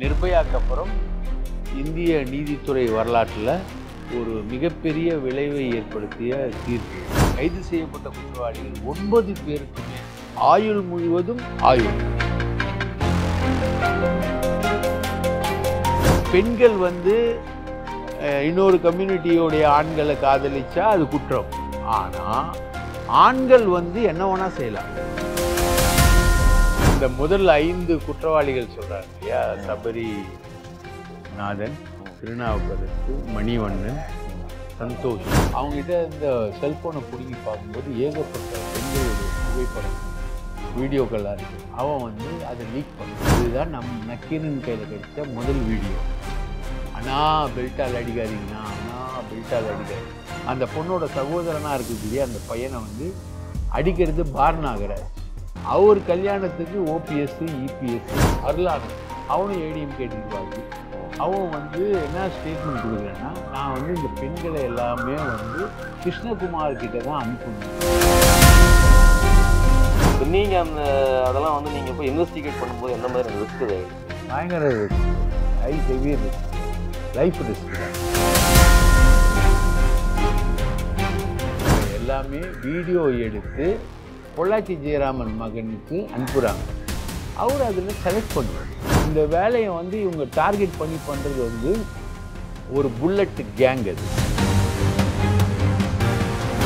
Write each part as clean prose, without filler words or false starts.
நிர்பயாக்கு அப்புறம் இந்திய நீதித்துறை வரலாற்றில் ஒரு மிகப்பெரிய விளைவை ஏற்படுத்திய தீர்ப்பு. கைது செய்யப்பட்ட குற்றவாளிகள் 9 பேருக்குமே ஆயுள் முழுவதும் ஆயுள். பெண்கள் இன்னொரு கம்யூனிட்டியோடைய ஆண்களை காதலிச்சா அது குற்றம். ஆனால் ஆண்கள் என்ன வேணா செய்யலாம். இந்த முதல் 5 குற்றவாளிகள் சொல்றாங்க இல்லையா, சபரிநாதன், திருநாவுக்கரசு, மணிவண்ணன், சந்தோஷ், அவங்ககிட்ட இந்த செல்போனை பிடிங்கி பார்க்கும்போது ஏகப்பட்ட பெண்களுடைய புகைப்படம் வீடியோக்கள்லாம் இருக்கு. அவன் அதை லீக் பண்ண, இதுதான் நக்கீரன் கையில் கிடைச்ச முதல் வீடியோ. அண்ணா பெல்ட்டால் அடிக்காதீங்கண்ணா, அண்ணா பெல்ட்டால் அடிக்காதீங்க. அந்த பொண்ணோட சகோதரனாக இருக்கக்கூடிய அந்த பையனை அடிக்கிறது பாரநாகராஜ். அவர் கல்யாணத்துக்கு ஓபிஎஸ், இபிஎஸ், அருளானந்த், அவனும் ஏடிஎம் கேட்டுருப்பாரு. அவன் என்ன ஸ்டேட்மெண்ட் கொடுக்குறேன்னா, நான் இந்த பெண்களை எல்லாமே கிருஷ்ணகுமார் கிட்ட தான் அனுப்பணும். நீங்கள் அதெல்லாம் நீங்கள் போய் இன்வெஸ்டிகேட் பண்ணும்போது எந்த மாதிரி ரிஸ்க்? பயங்கர ஹெவி ரிஸ்க், லைஃப் ரிஸ்க். எல்லாமே வீடியோ எடுத்து பொள்ளாச்சி ஜெயராமன் மகனுக்கு அனுப்புகிறாங்க. அவர் அதில் செலக்ட் பண்ணுவார். இந்த வேலையை இவங்க டார்கெட் பண்ணி பண்ணுறது ஒரு புல்லட் கேங். அது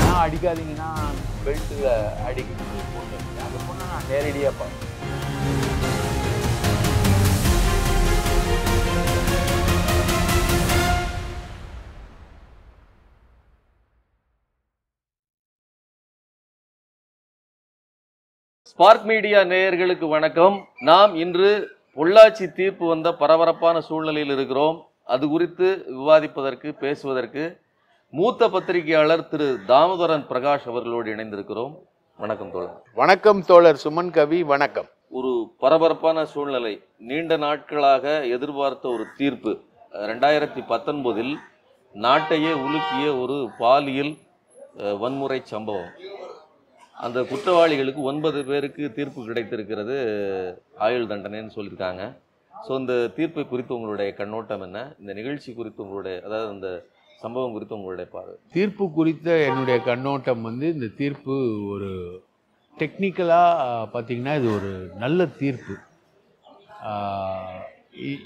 நான் அடிக்காதீங்கன்னா பெல்ட்டில் அடிக்கணும் பொண்ணு, அந்த பொண்ணை நான் நேரடியாக பார்ப்பேன். ஸ்பார்க் மீடியா நேயர்களுக்கு வணக்கம். நாம் இன்று பொள்ளாச்சி தீர்ப்பு வந்த பரபரப்பான சூழ்நிலையில் இருக்கிறோம். அது குறித்து விவாதிப்பதற்கு, பேசுவதற்கு மூத்த பத்திரிகையாளர் திரு தாமோதரன் பிரகாஷ் அவர்களோடு இணைந்திருக்கிறோம். வணக்கம் தோழர். வணக்கம் தோழர் சுமன் கவி. வணக்கம். ஒரு பரபரப்பான சூழ்நிலை, நீண்ட நாட்களாக எதிர்பார்த்த ஒரு தீர்ப்பு. 2019 நாட்டையே உலுக்கிய ஒரு பாலியல் வன்முறை சம்பவம். அந்த குற்றவாளிகளுக்கு 9 பேருக்கு தீர்ப்பு கிடைத்திருக்கிறது, ஆயுள் தண்டனைன்னு சொல்லியிருக்காங்க. ஸோ இந்த தீர்ப்பை குறித்து உங்களுடைய கண்ணோட்டம் என்ன? இந்த நிகழ்ச்சி குறித்து உங்களுடைய, அதாவது இந்த சம்பவம் குறித்து உங்களுடைய பார்வை? தீர்ப்பு குறித்த என்னுடைய கண்ணோட்டம் இந்த தீர்ப்பு ஒரு டெக்னிக்கலாக பார்த்திங்கன்னா இது ஒரு நல்ல தீர்ப்பு.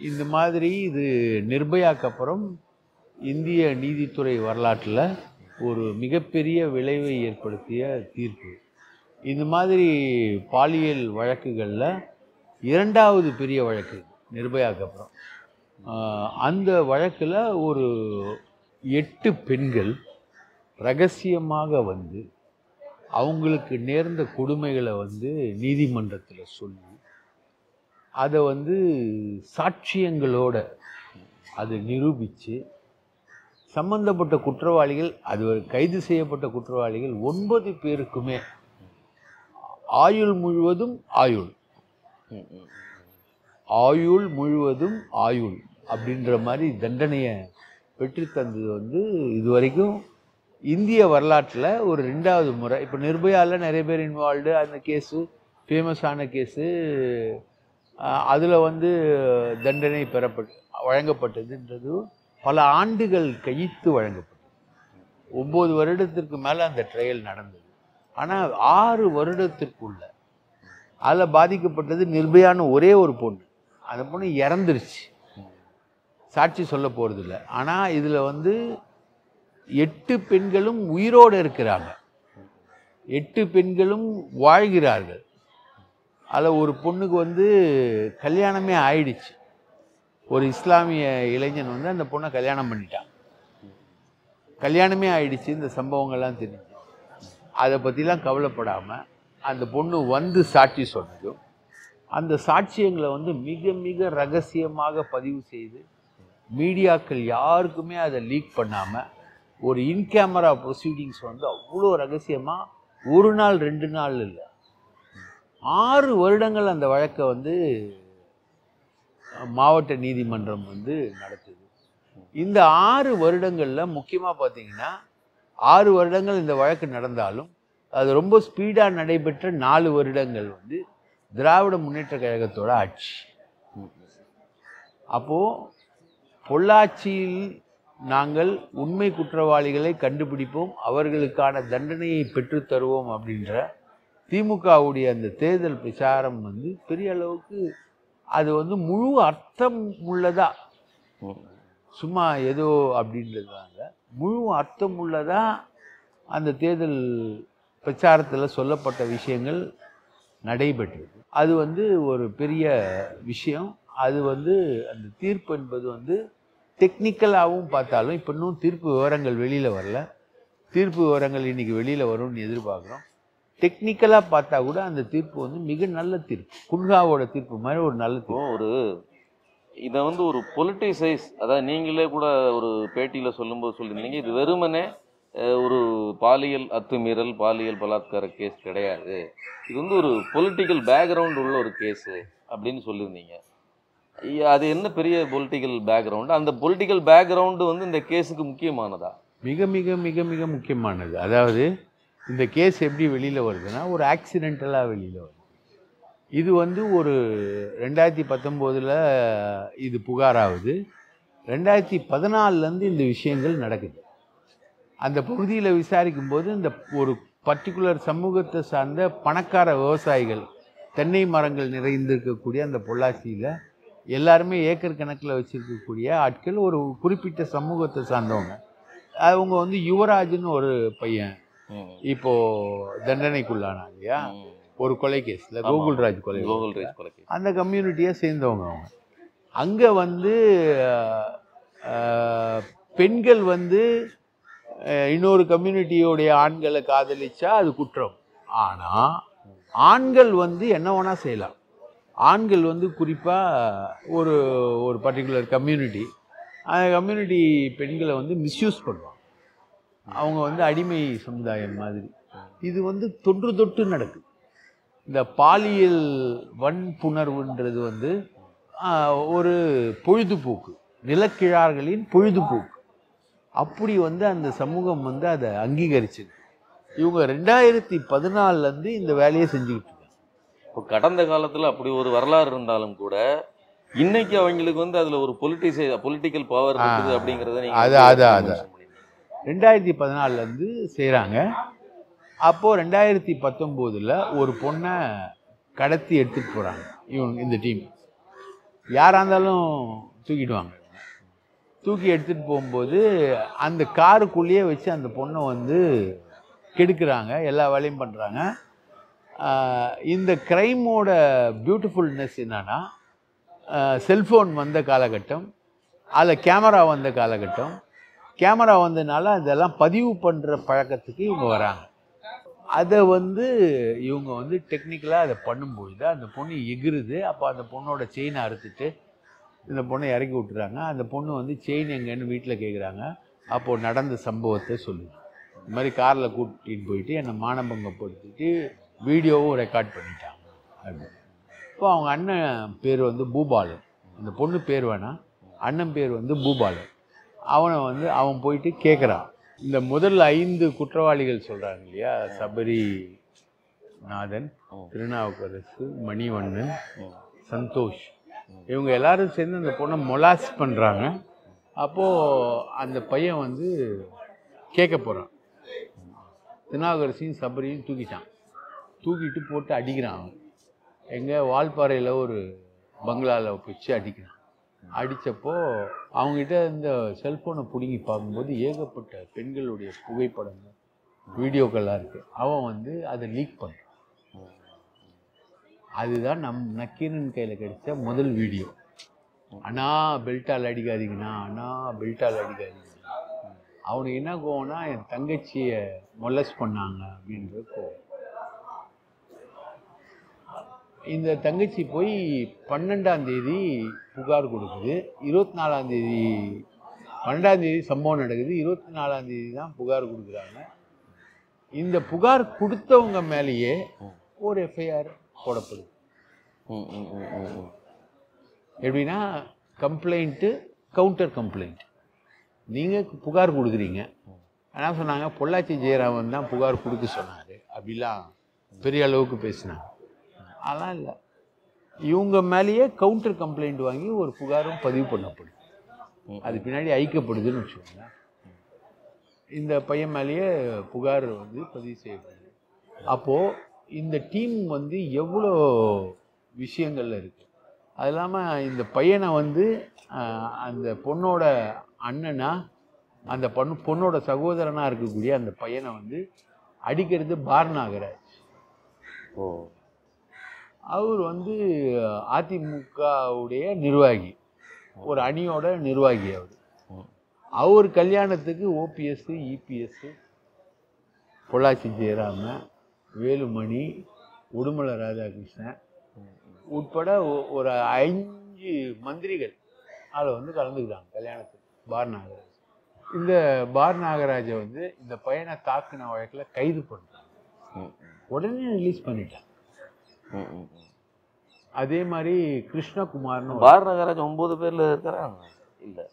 இந்த மாதிரி இது நிர்பயாக்கு அப்புறம் இந்திய நீதித்துறை வரலாற்றில் ஒரு மிகப்பெரிய விளைவை ஏற்படுத்திய தீர்ப்பு. இந்த மாதிரி பாலியல் வழக்குகளில் 2வது பெரிய வழக்கு நிர்பயாக்கு அப்புறம். அந்த வழக்கில் ஒரு 8 பெண்கள் ரகசியமாக அவங்களுக்கு நேர்ந்த கொடுமைகளை நீதிமன்றத்தில் சொல்லி அதை சாட்சியங்களோட அதை நிரூபித்து சம்பந்தப்பட்ட குற்றவாளிகள், அது கைது செய்யப்பட்ட குற்றவாளிகள் 9 பேருக்குமே ஆயுள் முழுவதும் ஆயுள், ஆயுள் முழுவதும் ஆயுள் அப்படின்ற மாதிரி தண்டனையை பெற்றுத்தந்தது இதுவரைக்கும் இந்திய வரலாற்றில் ஒரு 2வது முறை. இப்போ நிர்பயாவில் நிறைய பேர் இன்வால்வ்டு. அந்த கேஸு ஃபேமஸான கேஸு. அதில் தண்டனை வழங்கப்பட்டதுன்றது பல ஆண்டுகள் கழித்து வழங்கப்பட்டது. 9 வருடத்திற்கு மேலே அந்த ட்ரையல் நடந்தது. ஆனால் 6 வருடத்திற்குள்ள அதில் பாதிக்கப்பட்டது நிர்பயான ஒரே ஒரு பொண்ணு. அந்த பொண்ணு இறந்துருச்சு, சாட்சி சொல்ல போகிறதில்ல. ஆனால் இதில் 8 பெண்களும் உயிரோடு இருக்கிறாங்க, 8 பெண்களும் வாழ்கிறார்கள். அதில் ஒரு பொண்ணுக்கு கல்யாணமே ஆயிடுச்சு. ஒரு இஸ்லாமிய இளைஞன் அந்த பொண்ணை கல்யாணம் பண்ணிட்டான். கல்யாணமே ஆயிடுச்சு. இந்த சம்பவங்கள்லாம் தெரிஞ்சு அதை பற்றிலாம் கவலைப்படாமல் அந்த பொண்ணு சாட்சி சொன்னதும் அந்த சாட்சியங்களை மிக மிக ரகசியமாக பதிவு செய்து மீடியாக்கள் யாருக்குமே அதை லீக் பண்ணாமல் ஒரு இன்கேமரா ப்ரொசீடிங்ஸ் அவ்வளோ ரகசியமாக 1 நாள் 2 நாள் இல்லை, 6 வருடங்கள் அந்த வழக்கை மாவட்ட நீதிமன்றம் நடத்துது. இந்த 6 வருடங்களில் முக்கியமாக பார்த்தீங்கன்னா 6 வருடங்கள் இந்த வழக்கு நடந்தாலும் அது ரொம்ப ஸ்பீடாக நடைபெற்ற 4 வருடங்கள் திராவிட முன்னேற்ற கழகத்தோட ஆட்சி. அப்போது பொள்ளாச்சியில் நாங்கள் உண்மை குற்றவாளிகளை கண்டுபிடிப்போம், அவர்களுக்கான தண்டனையை பெற்றுத்தருவோம் அப்படின்ற திமுகவுடைய அந்த தேர்தல் பிரச்சாரம் வந்து பெரிய அளவுக்கு அது வந்து முழு அர்த்தம் உள்ளதா, சும்மா ஏதோ அப்படின்றதுனால முழு அர்த்தம் உள்ளதா அந்த தேர்தல் பிரச்சாரத்தில் சொல்லப்பட்ட விஷயங்கள் நடைபெற்றது. அது வந்து ஒரு பெரிய விஷயம். அது வந்து அந்த தீர்ப்பு என்பது வந்து டெக்னிக்கலாகவும் பார்த்தாலும் இப்போ இன்னும் தீர்ப்பு விவரங்கள் வெளியில் வரல. தீர்ப்பு விவரங்கள் இன்றைக்கி வெளியில் வரும்னு எதிர்பார்க்குறோம். டெக்னிக்கலாக பார்த்தா கூட அந்த தீர்ப்பு வந்து மிக நல்ல தீர்ப்பு, குன்ஹாவோட தீர்ப்பு மாதிரி ஒரு நல்ல தீர்ப்பு. ஒரு இதை வந்து ஒரு பொலிட்டிசைஸ், அதாவது நீங்களே கூட ஒரு பேட்டியில் சொல்லும்போது சொல்லியிருந்தீங்க, இது வெறுமனே ஒரு பாலியல் அத்துமீறல், பாலியல் பலாத்கார கேஸ் கிடையாது, இது வந்து ஒரு பொலிட்டிக்கல் பேக்ரவுண்ட் உள்ள ஒரு கேஸு அப்படின்னு சொல்லியிருந்தீங்க. அது என்ன பெரிய பொலிட்டிக்கல் பேக்ரவுண்டு? அந்த பொலிட்டிக்கல் பேக்ரவுண்டு வந்து இந்த கேஸுக்கு முக்கியமானதா? மிக மிக மிக மிக முக்கியமானது. அதாவது இந்த கேஸ் எப்படி வெளியில் வருதுன்னா, ஒரு ஆக்சிடென்டலாக வெளியில் வருது. இது வந்து ஒரு 2019 இது புகாராகுது. 2014 இந்த விஷயங்கள் நடக்குது. அந்த பகுதியில் விசாரிக்கும் போது இந்த ஒரு பர்டிகுலர் சமூகத்தை சார்ந்த பணக்கார விவசாயிகள், தென்னை மரங்கள் நிறைந்திருக்கக்கூடிய அந்த பொள்ளாச்சியில் எல்லாருமே ஏக்கர் கணக்கில் வச்சுருக்கக்கூடிய ஆட்கள், ஒரு குறிப்பிட்ட சமூகத்தை சார்ந்தவங்க. அவங்க வந்து யுவராஜ்னு ஒரு பையன் இப்போ தண்டனைக்குள்ளானாங்க இல்லையா, ஒரு கொலை கேஸில், கோகுல்ராஜ் கொலை. அந்த கம்யூனிட்டியை சேர்ந்தவங்க அவங்க. அங்கே வந்து பெண்கள் வந்து இன்னொரு கம்யூனிட்டியோடைய ஆண்களை காதலிச்சா அது குற்றம். ஆனால் ஆண்கள் வந்து என்ன வேணா செய்யலாம். ஆண்கள் வந்து குறிப்பாக ஒரு ஒரு பர்டிகுலர் கம்யூனிட்டி, அந்த கம்யூனிட்டி பெண்களை வந்து மிஸ்யூஸ் பண்ணுவாங்க. அவங்க வந்து அடிமை சமுதாயம் மாதிரி. இது வந்து தொன்று தொட்டு நடக்குது. இந்த பாலியல் வன்புணர்வுன்றது வந்து ஒரு பொழுதுபோக்கு, நிலக்கிழார்களின் பொழுதுபோக்கு. அப்படி வந்து அந்த சமூகம் வந்து அதை அங்கீகரிச்சது. இவங்க 2014 இந்த வேலையை செஞ்சுக்கிட்டு இருக்காங்க. இப்போ கடந்த காலத்தில் அப்படி ஒரு வரலாறு இருந்தாலும் கூட இன்னைக்கு அவங்களுக்கு வந்து அதில் ஒரு பொலிட்டிக்கல் பவர் இருக்குது அப்படிங்கிறத நீங்கள் 2014 செய்கிறாங்க. அப்போது 2019 ஒரு பொண்ணை கடத்தி எடுத்துகிட்டு போகிறாங்க. இவங்க இந்த டீம் யாராக இருந்தாலும் தூக்கிடுவாங்க. தூக்கி எடுத்துகிட்டு போகும்போது அந்த காருக்குள்ளேயே வச்சு அந்த பொண்ணை வந்து கெடுக்கிறாங்க, எல்லா வேலையும் பண்ணுறாங்க. இந்த க்ரைமோட பியூட்டிஃபுல்னஸ் என்னன்னா, செல்ஃபோன் வந்த காலகட்டம், அதில் கேமரா வந்த காலகட்டம். கேமரா வந்ததுனால அதெல்லாம் பதிவு பண்ணுற பழக்கத்துக்கு இவங்க வராங்க. அதை வந்து இவங்க வந்து டெக்னிக்கலாக அதை பண்ணும்பொழுது அந்த பொண்ணு எகிருது. அப்போ அந்த பொண்ணோட செயினை அறுத்துட்டு இந்த பொண்ணை இறக்கி விட்டுறாங்க. அந்த பொண்ணு வந்து செயின் எங்கன்னு வீட்டில் கேட்குறாங்க. அப்போது நடந்த சம்பவத்தை சொல்லுது. இந்த மாதிரி காரில் கூட்டிகிட்டு போயிட்டு என்னை மானபங்கப்படுத்திட்டு வீடியோவும் ரெக்கார்ட் பண்ணிட்டாங்க அப்படின்னு. இப்போ அவங்க அண்ணன் பேர் வந்து பூபாலன், அந்த பொண்ணு பேர் வேணாம், அண்ணன் பேர் வந்து பூபாலன். அவன் போயிட்டு கேட்குறான். இந்த முதல் 5 குற்றவாளிகள் சொல்கிறாங்க இல்லையா, சபரிநாதன், திருநாவுக்கரசு, மணிவண்ணன், சந்தோஷ், இவங்க எல்லாரும் சேர்ந்து அந்த பொண்ணை மொலாஸ் பண்ணுறாங்க. அப்போது அந்த பையன் வந்து கேட்க போகிறான். திருநாவுக்கரசையும் சபரியும் தூக்கிட்டு போட்டு அடிக்கிறான். எங்கள் வால்பாறையில் ஒரு பங்களாவில் வச்சு அடிக்கிறான். அடித்தப்போ அவங்ககிட்ட இந்த செல்ஃபோனை பிடுங்கி பார்க்கும்போது ஏகப்பட்ட பெண்களுடைய புகைப்படங்கள், வீடியோக்கள்லாம் இருக்குது. அவன் வந்து அதை லீக் பண்ணுறான். அதுதான் நக்கீரன் கையில் கிடைச்ச முதல் வீடியோ. அண்ணா பெல்ட்டால் அடிக்காதீங்கண்ணா, அண்ணா பெல்ட்டால் அடிக்காதீங்க. அவனுக்கு என்ன கோவம்னா, என் தங்கச்சியை மொலஸ் பண்ணாங்க அப்படின்ற கோவம். இந்த தங்கச்சி போய் 12ஆம் தேதி புகார் கொடுக்குது. 24ஆம் தேதி 12ஆம் தேதி சம்பவம் நடக்குது. 24ஆம் தேதி தான் புகார் கொடுக்குறாங்க. இந்த புகார் கொடுத்தவங்க மேலேயே ஒரு எஃப்ஐஆர் போடப்படுது. எப்படின்னா, கம்ப்ளைண்ட்டு கவுண்டர் கம்ப்ளைண்ட். நீங்கள் புகார் கொடுக்குறீங்க, என்ன சொன்னாங்க, பொள்ளாச்சி ஜெயராமன் தான் புகார் கொடுக்க சொன்னார் அப்படிலாம் பெரிய அளவுக்கு பேசினாங்க. அதெல்லாம் இல்லை. இவங்க மேலேயே கவுண்டர் கம்ப்ளைண்ட் வாங்கி ஒரு புகாரும் பதிவு பண்ணப்படுது. அது பின்னாடி ஐக்கப்படுதுன்னு வச்சுக்கோங்க. இந்த பையன் மேலேயே புகார் வந்து பதிவு செய்யப்படுது. அப்போது இந்த டீம் வந்து எவ்வளோ விஷயங்கள்ல இருக்குது. அது இல்லாமல் இந்த பையனை வந்து அந்த பொண்ணோட அண்ணனா அந்த பொண்ணோட சகோதரனாக இருக்கக்கூடிய அந்த பையனை வந்து அடிக்கிறது பார் நாகராஜ். அவர் வந்து அதிமுகவுடைய நிர்வாகி, ஒரு அணியோட நிர்வாகி. அவர் கல்யாணத்துக்கு ஓபிஎஸ், இபிஎஸ், பொள்ளாச்சி ஜெயராம, வேலுமணி, உடுமலை ராதாகிருஷ்ணன் உட்பட ஒரு 5 மந்திரிகள் அதில் வந்து கலந்துக்கிறாங்க கல்யாணத்துக்கு. பார் நாகராஜ், இந்த பார் நாகராஜை வந்து இந்த பையனை தாக்குன வழக்கில் கைது பண்ணுறாங்க. உடனே ரிலீஸ் பண்ணிட்டாங்க. அதே மாதிரி கிருஷ்ணகுமார்னு பார் நாகராஜ் 9 பேர்ல இருக்கிறாங்க. இல்லை,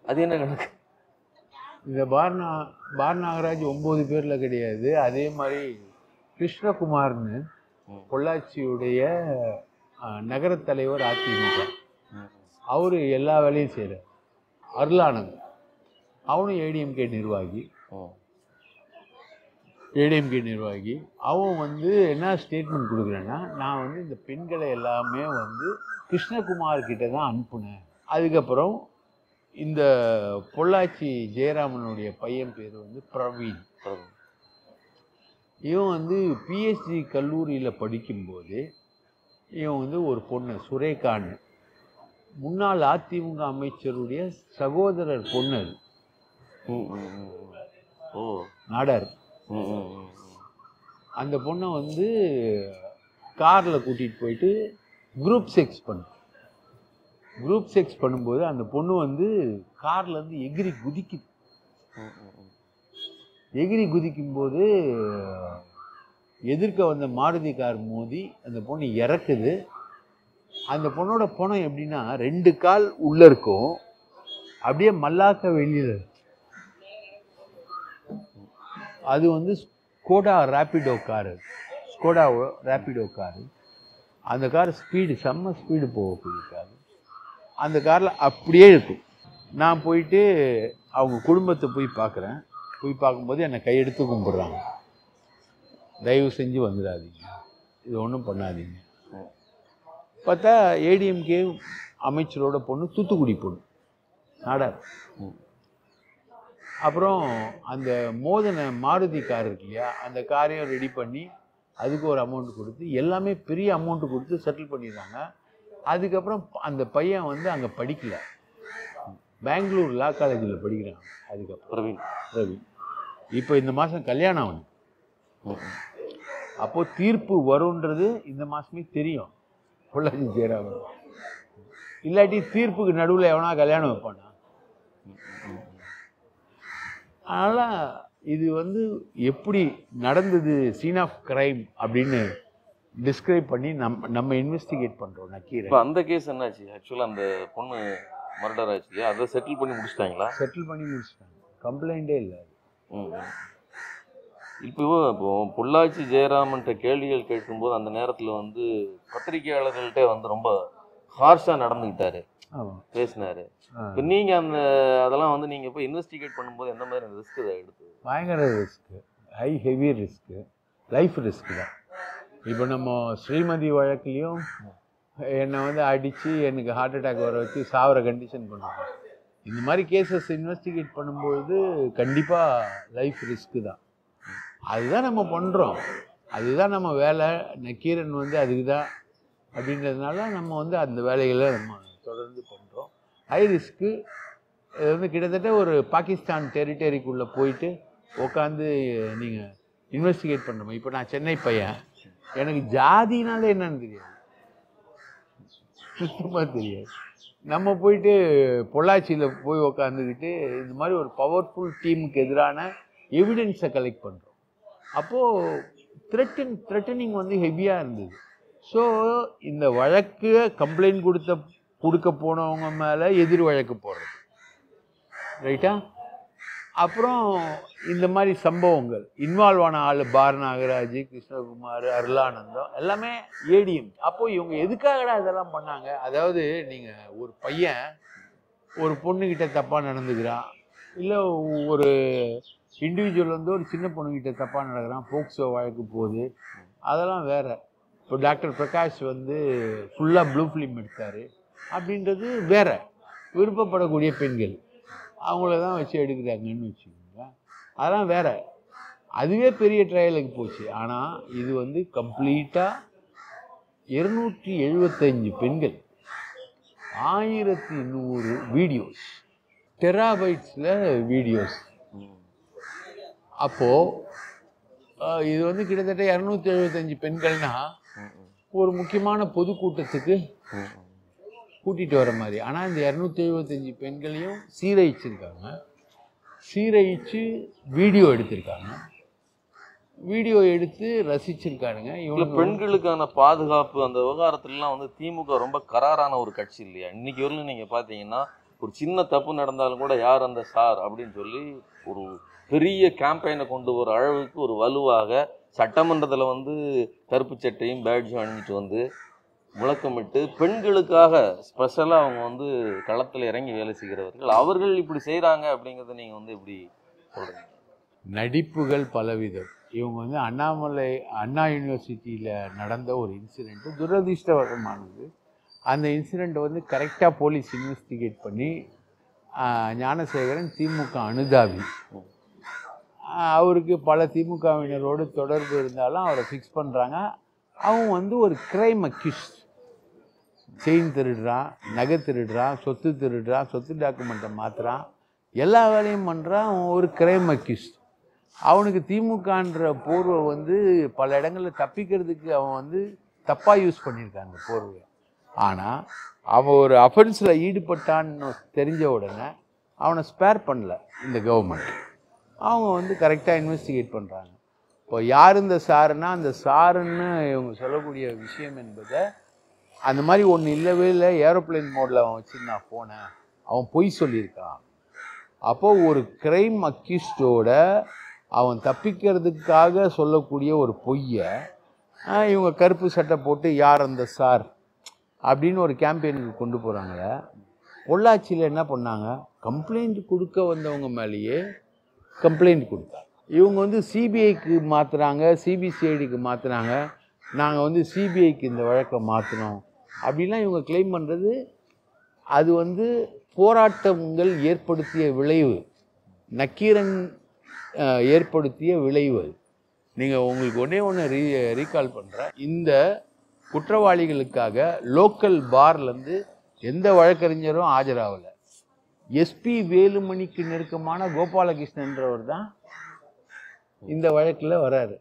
அது என்ன கணக்கு? இந்த பார் நாகராஜ் 9 பேர்ல கிடையாது. அதே மாதிரி கிருஷ்ணகுமார்னு பொள்ளாச்சியுடைய நகர தலைவர் அதிமுக, அவரு எல்லா வேலையும் செய்கிறார். அருளானந்த் அவனும் ஏடிஎம்கே நிர்வாகி. அவன் வந்து என்ன ஸ்டேட்மெண்ட் கொடுக்குறேன்னா, நான் வந்து இந்த பெண்களை எல்லாமே வந்து கிருஷ்ணகுமார் கிட்ட தான் அனுப்புனேன். அதுக்கப்புறம் இந்த பொள்ளாச்சி ஜெயராமனுடைய பையன் பேர் வந்து பிரவீன். இவன் வந்து பிஎஸ்சி கல்லூரியில் படிக்கும்போது இவன் வந்து ஒரு பொண்ணு சுரேகான்னு, முன்னாள் அதிமுக அமைச்சருடைய சகோதரர் பொண்ணு, நாடார். அந்த பொண்ணை வந்து காரில் கூட்டிகிட்டு போயிட்டு குரூப் செக்ஸ் பண்ணும்போது அந்த பொண்ணு வந்து கார்லேருந்து எகிரி குதிக்கும்போது எதிர்க்க வந்த மாருதி கார் மோதி அந்த பொண்ணு இறக்குது. அந்த பொண்ணோட பணம் எப்படின்னா 2 கால் உள்ளே இருக்கும், அப்படியே மல்லாக்க வெளியில். அது வந்து ஸ்கோடா ரேப்பிடோ காரு. அந்த கார் செம்ம ஸ்பீடு போகக்கூடிய கார். அந்த காரில் அப்படியே இருக்கும். நான் போயிட்டு அவங்க குடும்பத்தை போய் பார்க்கும்போது என்னை கையெடுத்து கும்பிட்றாங்க. தயவு செஞ்சு வந்துடாதீங்க, இது ஒன்றும் பண்ணாதீங்க. பார்த்தா ஏடிஎம்கே அமைச்சரோட பொண்ணு, தூத்துக்குடி பொண்ணு, நாடார். அப்புறம் அந்த மோதன மாருதி கார் இருக்கு இல்லையா, அந்த காரையும் ரெடி பண்ணி அதுக்கு ஒரு அமௌண்ட் கொடுத்து, எல்லாமே பெரிய அமௌண்ட்டு கொடுத்து செட்டில் பண்ணிடுறாங்க. அதுக்கப்புறம் அந்த பையன் வந்து அங்கே படிக்கல, பெங்களூர் லா காலேஜில் படிக்கிறாங்க. அதுக்கப்புறம் ரவி இப்போ இந்த மாதம் கல்யாணம் ஆகணும். அப்போது தீர்ப்பு வரும்ன்றது இந்த மாதமே தெரியும் பொள்ளாச்சி ஜெயராமன். இல்லாட்டி தீர்ப்புக்கு நடுவில் எவனா கல்யாணம் வைப்பானா? அதனால் இது வந்து எப்படி நடந்தது, சீன் ஆஃப் கிரைம் அப்படின்னு டிஸ்கிரைப் பண்ணி நம்ம இன்வெஸ்டிகேட் பண்ணுறோம். நக்கீரன். இப்போ அந்த கேஸ் என்னாச்சு? ஆக்சுவலாக அந்த பொண்ணு மர்டர் ஆச்சு, அதை செட்டில் பண்ணி முடிச்சிட்டாங்களா? செட்டில் பண்ணி முடிச்சிட்டாங்க, கம்ப்ளைண்டே இல்லை. இப்போ பொள்ளாச்சி ஜெயராமன்ட்ட கேள்விகள் கேட்கும்போது அந்த நேரத்தில் வந்து பத்திரிகையாளர்கள்ட்ட வந்து ரொம்ப ஹார்ஷாக நடந்துக்கிட்டாரு, பேசினாரு. இப்போ நீங்கள் அதெல்லாம் வந்து நீங்கள் போய் இன்வெஸ்டிகேட் பண்ணும்போது எந்த மாதிரி ரிஸ்க் இதை எடுத்து? பயங்கர risk, heavy risk, life risk தான். இப்போ நம்ம ஸ்ரீமதி வழக்குலேயும் என்னை வந்து அடித்து எனக்கு ஹார்ட் அட்டாக் வர வச்சு சாவர கண்டிஷன் பண்ணுவாங்க. இந்த மாதிரி கேசஸ் இன்வெஸ்டிகேட் பண்ணும்பொழுது கண்டிப்பாக லைஃப் ரிஸ்க்கு தான். அதுதான் நம்ம பண்ணுறோம், அதுதான் நம்ம வேலை. நக்கீரன் வந்து அதுக்கு தான் அப்படின்றதுனால நம்ம வந்து அந்த வேலைகளை நம்ம தொடர்ந்து பண்ணுறோம். High risk. இது வந்து கிட்டத்தட்ட ஒரு பாகிஸ்தான் டெரிட்டரிக்குள்ளே போயிட்டு உட்காந்து நீங்கள் இன்வெஸ்டிகேட் பண்ணுறோம். இப்போ நான் சென்னை பையன், எனக்கு ஜாதினால என்னன்னு தெரியாது, சுத்தமாக தெரியாது. நம்ம போயிட்டு பொள்ளாச்சியில் போய் உக்காந்துக்கிட்டு இந்த மாதிரி ஒரு பவர்ஃபுல் டீமுக்கு எதிரான எவிடன்ஸை கலெக்ட் பண்ணுறோம். அப்போது த்ரெட்டனிங் வந்து ஹெவியாக இருந்தது. ஸோ இந்த வழக்கு கம்ப்ளைண்ட் கொடுக்க போனவங்க மேலே எதிர் வழக்கு போடுறது, ரைட்டா? அப்புறம் இந்த மாதிரி சம்பவங்கள் இன்வால்வ் ஆன ஆள் பார் நாகராஜ், கிருஷ்ணகுமார், அருளானந்தம் எல்லாமே ஏடிஎம். அப்போது இவங்க எதுக்காகடா இதெல்லாம் பண்ணாங்க? அதாவது நீங்கள் ஒரு பையன் ஒரு பொண்ணுக்கிட்ட தப்பாக நடந்துக்கிறான், இல்லை ஒரு இண்டிவிஜுவல் வந்து ஒரு சின்ன பொண்ணுக்கிட்ட தப்பாக நடக்கிறான், போக்சோ வழக்கு போகுது, அதெல்லாம் வேறு. இப்போ டாக்டர் பிரகாஷ் வந்து ஃபுல்லாக ப்ளூ ஃபிலிம் எடுத்தார் அப்படின்றது வேறு. விருப்பப்படக்கூடிய பெண்கள் அவங்கள தான் வச்சு எடுக்கிறாங்கன்னு வச்சுக்கோங்க, அதெல்லாம் வேறு. அதுவே பெரிய ட்ரையலுக்கு போச்சு. ஆனால் இது வந்து கம்ப்ளீட்டாக 275 பெண்கள், 1100 வீடியோஸ், டெராபைட்ஸில் வீடியோஸ். அப்போது இது வந்து கிட்டத்தட்ட 275 பெண்கள்னா ஒரு முக்கியமான பொதுக்கூட்டத்துக்கு கூட்டிகிட்டு வர மாதிரி. ஆனால் இந்த 275 பெண்களையும் சீரழிச்சிருக்காங்க, சீரழித்து வீடியோ எடுத்திருக்காங்க, வீடியோ எடுத்து ரசிச்சிருக்கானுங்க. இவ்வளோ பெண்களுக்கான பாதுகாப்பு அந்த விவகாரத்துலலாம் வந்து திமுக ரொம்ப கராரான ஒரு கட்சி இல்லையா? இன்னைக்கு வரலும் நீங்கள் பார்த்தீங்கன்னா ஒரு சின்ன தப்பு நடந்தாலும் கூட யார் அந்த சார் அப்படின்னு சொல்லி ஒரு பெரிய கேம்பெயினை கொண்டு வர அளவுக்கு ஒரு வலுவாக சட்டமன்றத்தில் வந்து கருப்பு சட்டையும் பேட்ஜும் அணிஞ்சிட்டு வந்து முழக்கமிட்டு பெண்களுக்காக ஸ்பெஷலாக அவங்க வந்து களத்தில் இறங்கி வேலை செய்கிறவர்கள். அவர்கள் இப்படி செய்கிறாங்க அப்படிங்கிறத நீங்கள் வந்து இப்படி சொல்கிறீங்க? நடிப்புகள் பலவிதம். இவங்க வந்து அண்ணா யூனிவர்சிட்டியில் நடந்த ஒரு இன்சிடெண்ட்டு துரதிர்ஷ்டவசமானது. அந்த இன்சிடெண்ட்டை வந்து கரெக்டாக போலீஸ் இன்வெஸ்டிகேட் பண்ணி ஞானசேகரன் திமுக அனுதாபி, அவருக்கு பல திமுகவினரோடு தொடர்பு இருந்தாலும் அவரை ஃபிக்ஸ் பண்ணுறாங்க. அவன் வந்து ஒரு கிரைம் அக்யூஸ்ட். செயின் திருடுறான், நகை திருடுறான், சொத்து திருடுறான், சொத்து டாக்குமெண்ட்டை மாற்றுறான், எல்லா வேலையும் பண்ணுறான். அவன் ஒரு கிரைம் அக்யூஸ்ட். அவனுக்கு திமுகன்ற போர்வை வந்து பல இடங்களில் தப்பிக்கிறதுக்கு அவன் வந்து தப்பாக யூஸ் பண்ணியிருக்காங்க போர்வை. ஆனால் அவன் ஒரு அஃபென்ஸில் ஈடுபட்டான்னு தெரிஞ்ச உடனே அவனை ஸ்பேர் பண்ணல இந்த கவர்மெண்ட். அவங்க வந்து கரெக்டாக இன்வெஸ்டிகேட் பண்ணுறாங்க. இப்போ யார் இந்த சாருன்னா, அந்த சாருன்னு இவங்க சொல்லக்கூடிய விஷயம் என்பதை அந்த மாதிரி ஒன்று இல்லவே இல்லை. ஏரோப்ளேன் மோடில் அவன் வச்சுருந்தான் ஃபோனை, அவன் பொய் சொல்லியிருக்கான். அப்போது ஒரு கிரைம் அக்யூஸ்டோட அவன் தப்பிக்கிறதுக்காக சொல்லக்கூடிய ஒரு பொய்யை இவங்க கருப்பு சட்டை போட்டு யார் அந்த சார் அப்படின்னு ஒரு கேம்பெயினுக்கு கொண்டு போகிறாங்கள. பொள்ளாச்சியில் என்ன பண்ணாங்க, கம்ப்ளைண்ட் கொடுக்க வந்தவங்க மேலேயே கம்ப்ளைண்ட் கொடுத்தாங்க. இவங்க வந்து சிபிஐக்கு மாற்றுறாங்க, சிபிசிஐடிக்கு மாற்றுறாங்க, நாங்கள் வந்து சிபிஐக்கு இந்த வழக்கை மாற்றினோம் அப்படின்லாம் இவங்க கிளைம் பண்ணுறது. அது வந்து போராட்டங்கள் ஏற்படுத்திய விளைவு, நக்கீரன் ஏற்படுத்திய விளைவு. நீங்கள் உங்களுக்கு ஒன்று ரீகால் பண்ணுறேன், இந்த குற்றவாளிகளுக்காக லோக்கல் பார்லேருந்து எந்த வழக்கறிஞரும் ஆஜராகலை. எஸ்பி வேலுமணிக்கு நெருக்கமான கோபாலகிருஷ்ணன்றவர் தான் இந்த வழக்கில் வராரு.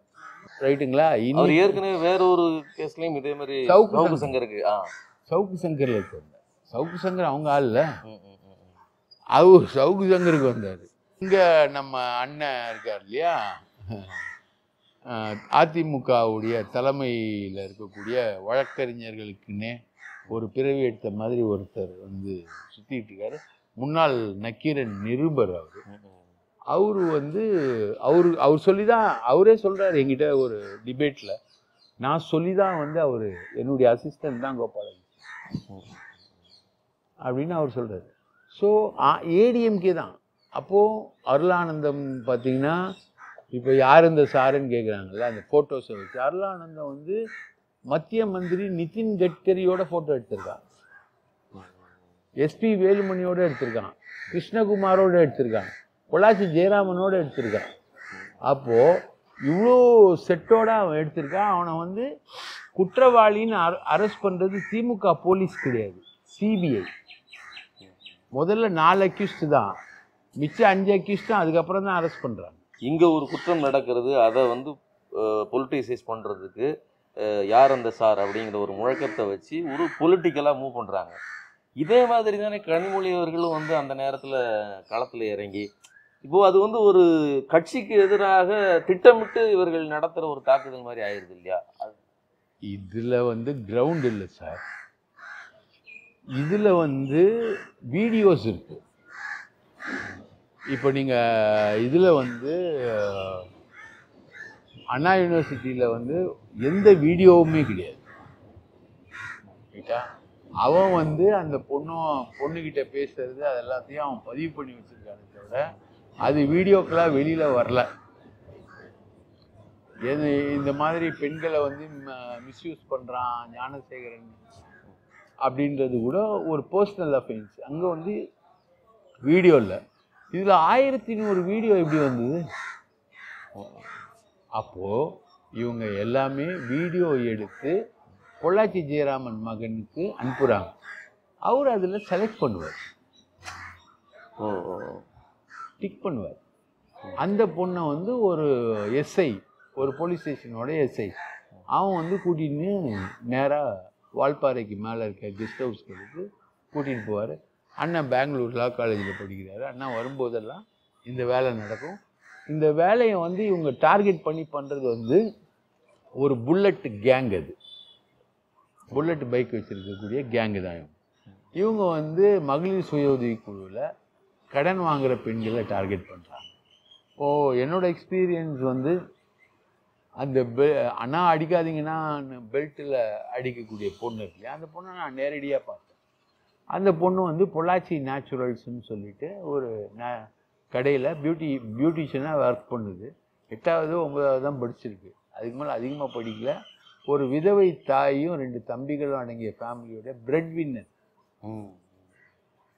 ரைட்டுங்களா? அவர் ஏற்கனவே வேற ஒரு கேஸ்லையும் இதே மாதிரி சவுக்கு சங்கருக்கு சவுக்கு சங்கரில் இருக்காங்க. சவுக்கு சங்கர் அவங்க ஆள்ல, அவர் சவுக்கு சங்கருக்கு வந்தார். இங்கே நம்ம அண்ணன் இருக்கார் இல்லையா, அதிமுகவுடைய தலைமையில் இருக்கக்கூடிய வழக்கறிஞர்களுக்குன்னே ஒரு பிறவி எடுத்த மாதிரி ஒருத்தர் வந்து சுற்றிட்டு இருக்காரு. முன்னாள் நக்கீரன் நிருபர் அவர் வந்து அவர் சொல்லி தான், அவரே சொல்கிறார் என்கிட்ட ஒரு டிபேட்டில், நான் சொல்லி தான் வந்து அவர் என்னுடைய அசிஸ்டன்ட் தான் கோபாலகிருஷ்ணன் அப்படின்னு அவர் சொல்கிறார். ஸோ ஏடிஎம்கே தான். அப்போது அருளானந்தம் பார்த்திங்கன்னா, இப்போ யார் இந்த சாருன்னு கேட்குறாங்கல்ல, அந்த ஃபோட்டோஸை வச்சு அருளானந்தம் வந்து மத்திய மந்திரி நிதின் கட்கரியோட ஃபோட்டோ எடுத்திருக்கான், எஸ்பி வேலுமணியோடு எடுத்திருக்கான், கிருஷ்ணகுமாரோடு எடுத்திருக்கான், பொள்ளாச்சி ஜெயராமனோடு எடுத்திருக்கான். அப்போது இவ்வளோ செட்டோடு அவன் எடுத்திருக்கான். அவனை வந்து குற்றவாளின்னு அரெஸ்ட் பண்ணுறது திமுக போலீஸ் கிடையாது, சிபிஐ. முதல்ல 4 அக்யூஸ்ட் தான், மிச்சம் 5 அக்யூஸ்ட் தான் அதுக்கப்புறம் தான் அரெஸ்ட் பண்ணுறாங்க. இங்கே ஒரு குற்றம் நடக்கிறது, அதை வந்து பொலிட்டிசைஸ் பண்ணுறதுக்கு யார் அந்த சார் அப்படிங்கிற ஒரு முழக்கத்தை வச்சு ஒரு பொலிட்டிக்கலாக மூவ் பண்ணுறாங்க. இதே மாதிரி தானே கனிமொழி அவர்களும் வந்து அந்த நேரத்தில் களத்தில் இறங்கி, இப்போது அது வந்து ஒரு கட்சிக்கு எதிராக திட்டமிட்டு இவர்கள் நடத்துகிற ஒரு தாக்குதல் மாதிரி ஆயிடுது இல்லையா? இதில் வந்து கிரவுண்ட் இல்லை சார், இதில் வந்து வீடியோஸ் இருக்குது. இப்போ நீங்கள் இதில் வந்து அண்ணா யூனிவர்சிட்டியில் வந்து எந்த வீடியோவுமே கிடையாது. ரைட்டா? அவன் வந்து அந்த பொண்ணுக்கிட்ட பேசுறது அது எல்லாத்தையும் அவன் பதிவு பண்ணி வச்சிருக்கானே தவிர அது வீடியோக்கெல்லாம் வெளியில் வரல. இந்த மாதிரி பெண்களை வந்து மிஸ்யூஸ் பண்ணுறான் ஞானசேகரன் அப்படின்றது கூட ஒரு பர்சனல் அஃபென்ஸ். அங்கே வந்து வீடியோ இல்லை. இதில் 1100 வீடியோ எப்படி வந்தது? அப்போது இவங்க எல்லாமே வீடியோ எடுத்து பொள்ளாச்சி ஜெயராமன் மகனுக்கு அனுப்புகிறாங்க. அவர் அதில் செலக்ட் பண்ணுவார், டிக் பண்ணுவார். அந்த பொண்ணை வந்து ஒரு எஸ்ஐ, ஒரு போலீஸ் ஸ்டேஷனோட எஸ்ஐ, அவன் வந்து கூட்டின்னு நேராக வால்பாறைக்கு மேலே இருக்க கெஸ்ட் ஹவுஸ்க்கு எடுத்து கூட்டிகிட்டு போவார். அண்ணன் பெங்களூர் லா காலேஜில் படிக்கிறாரு. அண்ணா வரும்போதெல்லாம் இந்த வேலை நடக்கும். இந்த வேலையை வந்து இவங்க டார்கெட் பண்ணி பண்ணுறது வந்து ஒரு புல்லட் கேங். அது புல்லட் பைக் வச்சுருக்கக்கூடிய கேங்கு தான் இவங்க வந்து மகளிர் சுய உதவி குழுவில் கடன் வாங்குகிற பெண்களை டார்கெட் பண்ணுறாங்க. என்னோடய எக்ஸ்பீரியன்ஸ் வந்து அந்த அண்ணா அடிக்காதீங்கன்னா பெல்ட்டில் அடிக்கக்கூடிய பொண்ணு இருக்கு இல்லையா, அந்த பொண்ணை நான் நேரடியாக பார்த்தேன். அந்த பொண்ணு வந்து பொள்ளாச்சி நேச்சுரல்ஸ்ன்னு சொல்லிட்டு ஒரு கடையில் பியூட்டிஷியனாக ஒர்க் பண்ணுது. 8வது 9வது தான் படிச்சிருக்கு. அதுக்கு மேலே அதிகமாக படிக்கல. ஒரு விதவை தாயும் 2 தம்பிகளும் அடங்கிய ஃபேமிலியோட பிரெட் வின்னர்.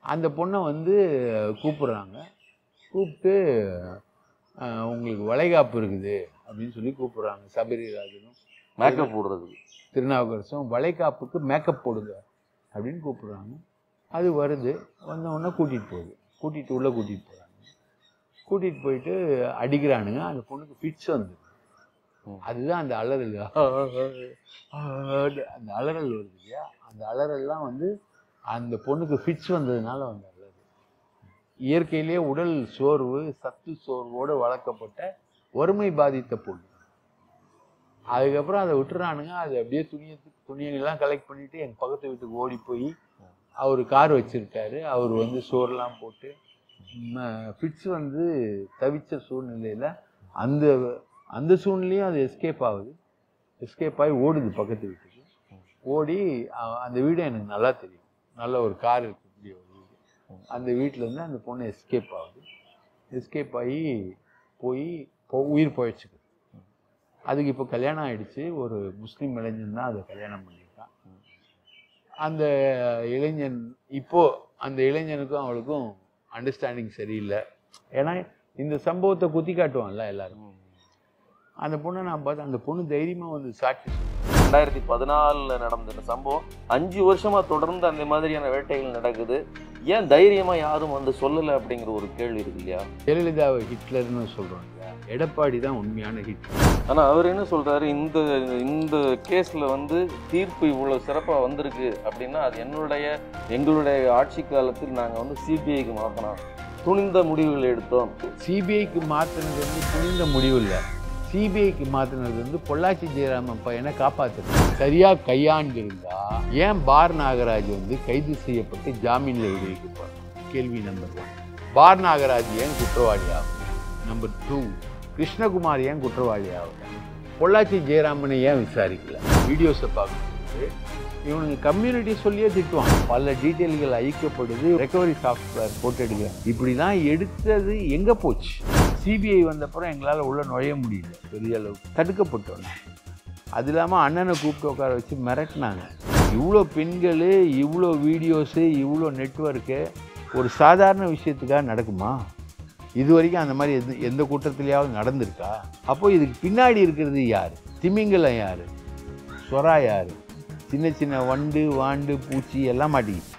அந்த பொண்ணை வந்து கூப்பிட்றாங்க. கூப்பிட்டு உங்களுக்கு வளைகாப்பு இருக்குது அப்படின்னு சொல்லி கூப்பிட்றாங்க. சபரிராஜனும் மேக்கப் போடுறது, திருநாவுக்கரசும் வளைகாப்புக்கு மேக்கப் போடுங்க அப்படின்னு கூப்பிட்றாங்க. அது வருது. வந்தவுடனே கூட்டிகிட்டு போகுது. உள்ளே கூட்டிகிட்டு போகிறாங்க. கூட்டிகிட்டு போயிட்டு அடிக்கிறானுங்க. அந்த பொண்ணுக்கு ஃபிட்ஸ் வந்து, அதுதான் அந்த அலறல். அந்த அலறல் வருது இல்லையா, அந்த அலறல்லாம் வந்து அந்த பொண்ணுக்கு ஃபிட்ஸ் வந்ததுனால வந்து அலறல். இயற்கையிலேயே உடல் சோர்வு, சத்து சோர்வோடு வளர்க்கப்பட்ட வறுமை பாதித்த பொண்ணு. அதுக்கப்புறம் அதை விட்டுறானுங்க. அது அப்படியே துணியெல்லாம் கலெக்ட் பண்ணிவிட்டு எங்கள் பக்கத்து வீட்டுக்கு ஓடி போய் அவர் கார் வச்சுருக்காரு. அவர் வந்து சோறுலாம் போட்டு ஃபிட்ஸ் வந்து தவிச்ச சூழ்நிலையில் அந்த சூழ்நிலையும் அது எஸ்கேப் ஆகுது. எஸ்கேப் ஆகி ஓடுது பக்கத்து வீட்டுக்கு. ஓடி அந்த வீடு எனக்கு நல்லா தெரியும். நல்ல ஒரு கார் இருக்கக்கூடிய ஒரு வீடு. அந்த வீட்டிலேருந்து அந்த பொண்ணு எஸ்கேப் ஆகுது. எஸ்கேப் ஆகி போய் உயிர் போயிடுச்சுக்கு. அதுக்கு இப்போ கல்யாணம் ஆகிடுச்சு. ஒரு முஸ்லீம் இளைஞன் தான் அதை கல்யாணம் பண்ணியிருக்கான். அந்த இளைஞன் இப்போது அந்த இளைஞனுக்கும் அவளுக்கும் அண்டர்ஸ்டாண்டிங் சரியில்லை. ஏன்னா இந்த சம்பவத்தை குத்தி காட்டுவான்ல எல்லாரும். அந்த பொண்ணை நான் பார்த்தேன். அந்த பொண்ணு தைரியமாக வந்து சாட்சி. 2014 நடந்த இந்த சம்பவம் 5 வருஷமாக தொடர்ந்து அந்த மாதிரியான வேட்டைகள் நடக்குது. ஏன் தைரியமாக யாரும் வந்து சொல்லலை அப்படிங்கிற ஒரு கேள்வி இருக்கு இல்லையா? ஜெயலலிதாவை ஹிட்லர்னு சொல்கிறோம் இல்லையா, எடப்பாடி தான் உண்மையான ஹிட்லர். ஆனால் அவர் என்ன சொல்கிறாரு, இந்த கேஸில் வந்து தீர்ப்பு இவ்வளோ சிறப்பாக வந்திருக்கு அப்படின்னா அது எங்களுடைய ஆட்சி காலத்தில் நாங்கள் வந்து சிபிஐக்கு மாற்றினோம், துணிந்த முடிவுகள் எடுத்தோம். சிபிஐக்கு மாற்றினது வந்து துணிந்த முடிவு இல்லை. சிபிஐக்கு மாற்றினது வந்து பொள்ளாச்சி ஜெயராமன் பையனை காப்பாற்றுறது. சரியாக கையாண்டிருந்தா ஏன் பார் நாகராஜ் வந்து கைது செய்யப்பட்டு ஜாமீனில் விடுவிக்கப்படுறார்? கேள்வி நம்பர் 1. பார் நாகராஜ் ஏன் குற்றவாளி ஆகும்? நம்பர் 2, கிருஷ்ணகுமார் ஏன் குற்றவாளி ஆகும்? பொள்ளாச்சி ஜெயராமனை ஏன் விசாரிக்கல? வீடியோஸை பார்க்கும்போது இவனுங்க கம்யூனிட்டி சொல்லியே திட்டுவான். பல டீட்டெயில்கள் அழிக்கப்படுது, ரெக்கவரி சாஃப்ட்வேர் போட்டு எடுக்கிறேன். இப்படிலாம் எடுத்தது எங்கே போச்சு? சிபிஐ வந்தப்புறம் எங்களால் உள்ள நுழைய முடியல, பெரிய அளவுக்கு தடுக்கப்பட்டோம். அது இல்லாமல் அண்ணனை கூப்பிட்டு உட்கார வச்சு மிரட்டினாங்க. இவ்வளோ பெண்கள், இவ்வளோ வீடியோஸு, இவ்வளோ நெட்வொர்க்கு ஒரு சாதாரண விஷயத்துக்காக நடக்குமா? இது வரைக்கும் அந்த மாதிரி எந்த கூட்டத்திலேயாவது நடந்திருக்கா? அப்போது இதுக்கு பின்னாடி இருக்கிறது யார்? திமிங்கலம் யார்? சொரா யார்? சின்ன சின்ன வண்டு, வாண்டு, பூச்சி எல்லாம் மாட்டிக்கிச்சு.